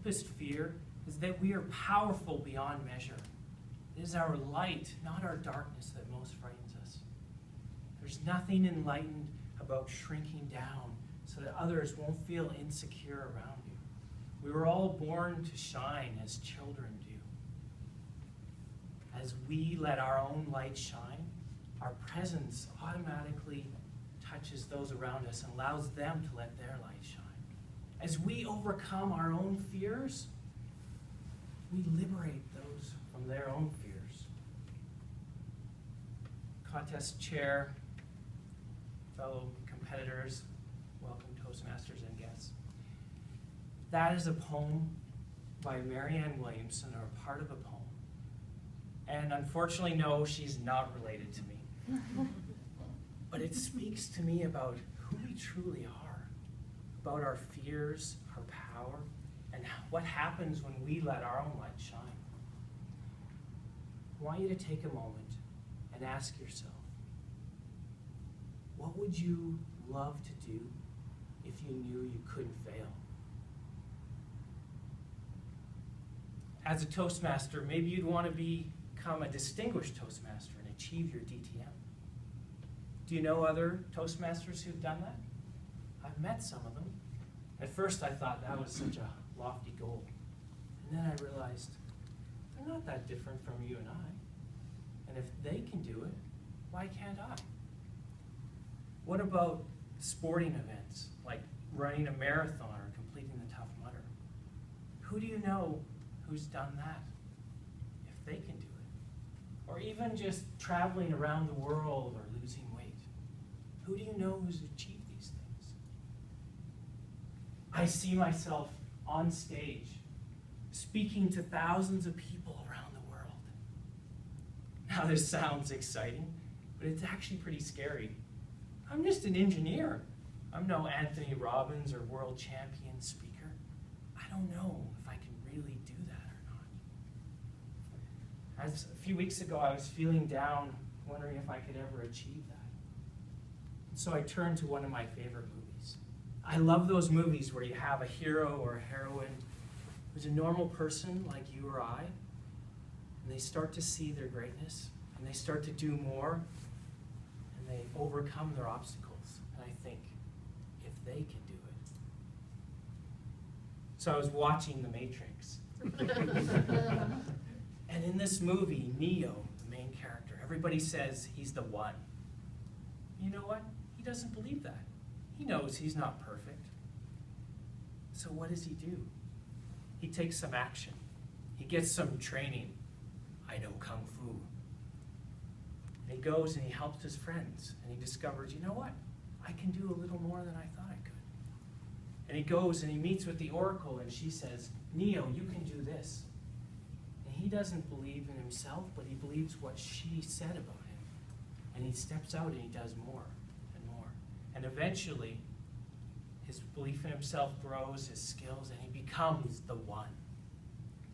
deepest fear is that we are powerful beyond measure. It is our light, not our darkness, that most frightens us. There's nothing enlightened about shrinking down so that others won't feel insecure around you. We were all born to shine as children do. As we let our own light shine, our presence automatically touches those around us and allows them to let their light shine. As we overcome our own fears, we liberate those from their own fears. Contest chair, fellow competitors, welcome Toastmasters and guests. That is a poem by Marianne Williamson, or a part of a poem. And unfortunately, no, she's not related to me. But it speaks to me about who we truly are, about our fears, our power, and what happens when we let our own light shine. I want you to take a moment and ask yourself, what would you love to do if you knew you couldn't fail? As a Toastmaster, maybe you'd want to become a distinguished Toastmaster and achieve your DTM. Do you know other Toastmasters who've done that? I've met some of them. At first I thought that was such a lofty goal. And then I realized they're not that different from you and I. And if they can do it, why can't I? What about sporting events, like running a marathon or completing the Tough Mudder? Who do you know who's done that, if they can do it? Or even just traveling around the world or losing weight. Who do you know who's achieved these things? I see myself on stage, speaking to thousands of people around the world. Now this sounds exciting, but it's actually pretty scary. I'm just an engineer. I'm no Anthony Robbins or world champion speaker. I don't know if I can really do that or not. As a few weeks ago, I was feeling down, wondering if I could ever achieve that. So I turned to one of my favorite movies. I love those movies where you have a hero or a heroine who's a normal person like you or I, and they start to see their greatness, and they start to do more, and they overcome their obstacles. And I think, if they can do it. So I was watching The Matrix. And in this movie, Neo, the main character, everybody says he's the one. You know what? He doesn't believe that. He knows he's not perfect. So what does he do? He takes some action. He gets some training. I know Kung Fu. And he goes and he helps his friends. And he discovers, you know what? I can do a little more than I thought I could. And he goes and he meets with the Oracle, and she says, Neo, you can do this. And he doesn't believe in himself, but he believes what she said about him. And he steps out and he does more and more. And eventually, his belief in himself grows, his skills, and he becomes the one.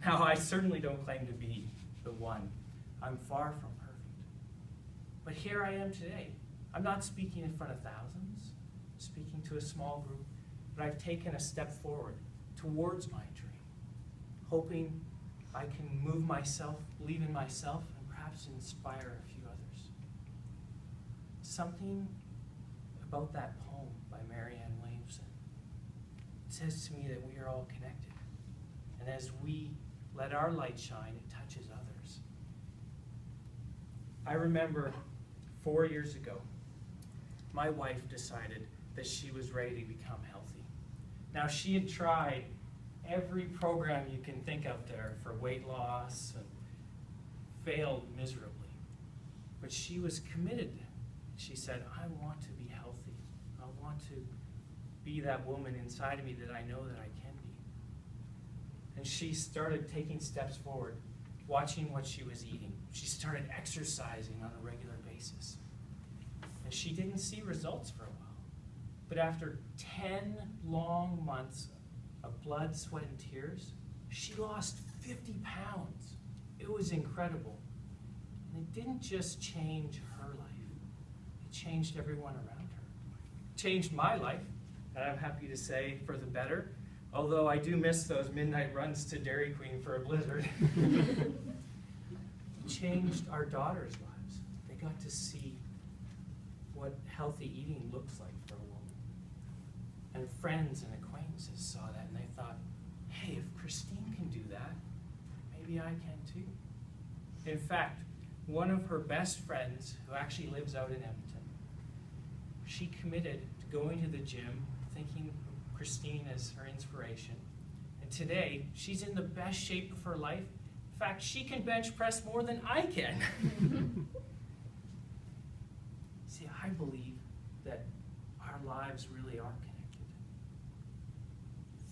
Now, I certainly don't claim to be the one. I'm far from perfect. But here I am today. I'm not speaking in front of thousands, I'm speaking to a small group, but I've taken a step forward towards my dream, hoping I can move myself, believe in myself, and perhaps inspire a few others. Something about that poem by Marianne Williamson says to me that we are all connected. And as we let our light shine, it touches others. I remember 4 years ago, my wife decided that she was ready to become healthy. Now, she had tried every program you can think out there for weight loss and failed miserably. But she was committed. She said, I want to be healthy. I want to be that woman inside of me that I know that I can be. And she started taking steps forward, watching what she was eating. She started exercising on a regular basis. And she didn't see results for a while. But after 10 long months of blood, sweat, and tears, she lost 50 pounds. It was incredible. And it didn't just change her life. It changed everyone around her. It changed my life, and I'm happy to say for the better, Although I do miss those midnight runs to Dairy Queen for a blizzard. He changed our daughters' lives. They got to see what healthy eating looks like for a woman. And friends and acquaintances saw that and they thought, hey, if Christine can do that, maybe I can too. In fact, one of her best friends, who actually lives out in Edmonton, she committed to going to the gym, thinking of Christine as her inspiration. And today, she's in the best shape of her life. In fact, she can bench press more than I can. See, I believe that our lives really are connected.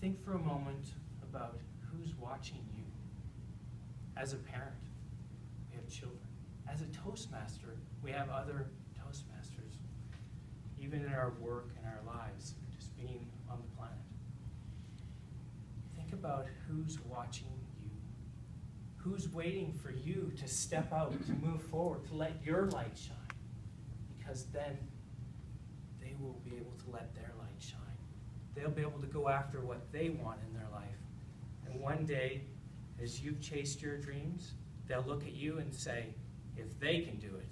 Think for a moment about who's watching you. As a parent, we have children. As a Toastmaster, we have other Toastmasters. Even in our work and our lives, just being on the planet. Think about who's watching you. Who's waiting for you to step out, to move forward, to let your light shine. Because then they will be able to let their light shine. They'll be able to go after what they want in their life. And one day, as you've chased your dreams, they'll look at you and say, if they can do it,